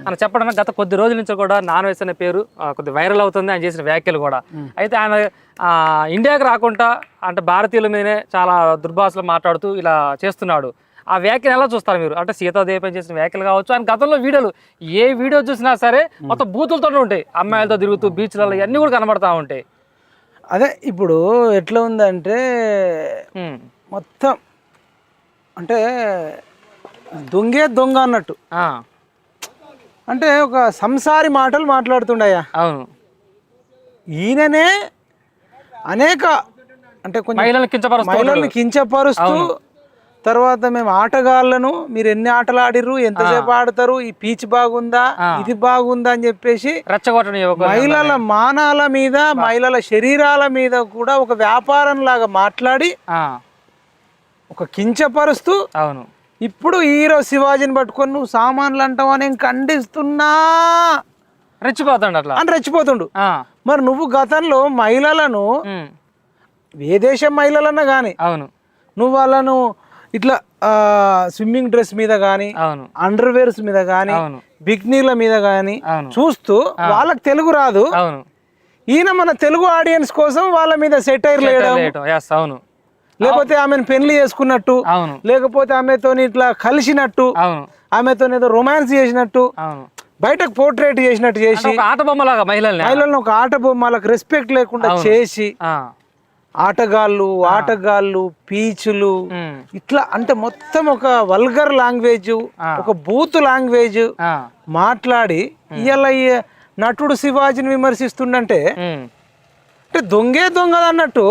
అని చెప్పడం గత కొద్ది రోజుల నుంచి కూడా నాన్ వెజ్ అనే పేరు కొద్ది వైరల్ అవుతుంది ఆయన చేసిన వ్యాఖ్యలు కూడా. అయితే ఆయన ఇండియాకి రాకుండా అంటే భారతీయుల మీదనే చాలా దుర్భాషలు మాట్లాడుతూ ఇలా చేస్తున్నాడు. ఆ వ్యాఖ్యలు ఎలా చూస్తారు మీరు? అంటే సీతాదేవిపై చేసిన వ్యాఖ్యలు కావచ్చు, ఆయన గతంలో వీడియోలు ఏ వీడియో చూసినా సరే మొత్తం బూతులతో ఉంటాయి, అమ్మాయిలతో తిరుగుతూ బీచ్లలో ఇవన్నీ కూడా కనబడతా ఉంటాయి. అదే ఇప్పుడు ఎట్లా ఉందంటే మొత్తం అంటే దొంగే దొంగ అన్నట్టు, అంటే ఒక సంసారి మాటలు మాట్లాడుతుండయా. అవును, ఈయననే అనేక అంటే కొంచెం మహిళల్ని కించపరుస్తూ తర్వాత మేము ఆటగాళ్ళను మీరు ఎన్ని ఆటలు ఆడిర్రు, ఎంతసేపు ఆడతారు, ఈ పీచ్ బాగుందా, ఇది బాగుందా అని చెప్పేసి మహిళల మానాల మీద మహిళల శరీరాల మీద కూడా ఒక వ్యాపారం లాగా మాట్లాడి ఒక కించపరుస్తూ. అవును, ఇప్పుడు హీరో శివాజీని పట్టుకొని నువ్వు సామాన్లు అంటావా నేను ఖండిస్తున్నా రెచ్చిపోతాడు అట్లా అని రెచ్చిపోతుండు. మరి నువ్వు గతంలో మహిళలను ఏ దేశం మహిళలన్నా కానీ నువ్వు వాళ్ళను ఇట్లా స్విమ్మింగ్ డ్రెస్ మీద కానీ అండర్వేర్స్ మీద కానీ బిక్నీల మీద కానీ చూస్తూ వాళ్ళకి తెలుగు రాదు, ఈయన మన తెలుగు ఆడియన్స్ కోసం వాళ్ళ మీద సెటైర్ లేయడం, లేకపోతే ఆమెను పెళ్లి చేసుకున్నట్టు, లేకపోతే ఆమెతో ఇట్లా కలిసినట్టు, ఆమెతో ఏదో రొమాన్స్ చేసినట్టు, బయటకు పోర్ట్రేట్ చేసినట్టు చేసి ఆట బొమ్మలాగా మహిళలను ఒక ఆట బొమ్మలకు రెస్పెక్ట్ లేకుండా చేసి ఆటగాళ్ళు పీచులు ఇట్లా అంటే మొత్తం ఒక వల్గర్ లాంగ్వేజ్, ఒక బూత్ లాంగ్వేజ్ మాట్లాడి ఇవాళ నటుడు శివాజీని విమర్శిస్తుండంటే అంటే దొంగే దొంగ అన్నట్టు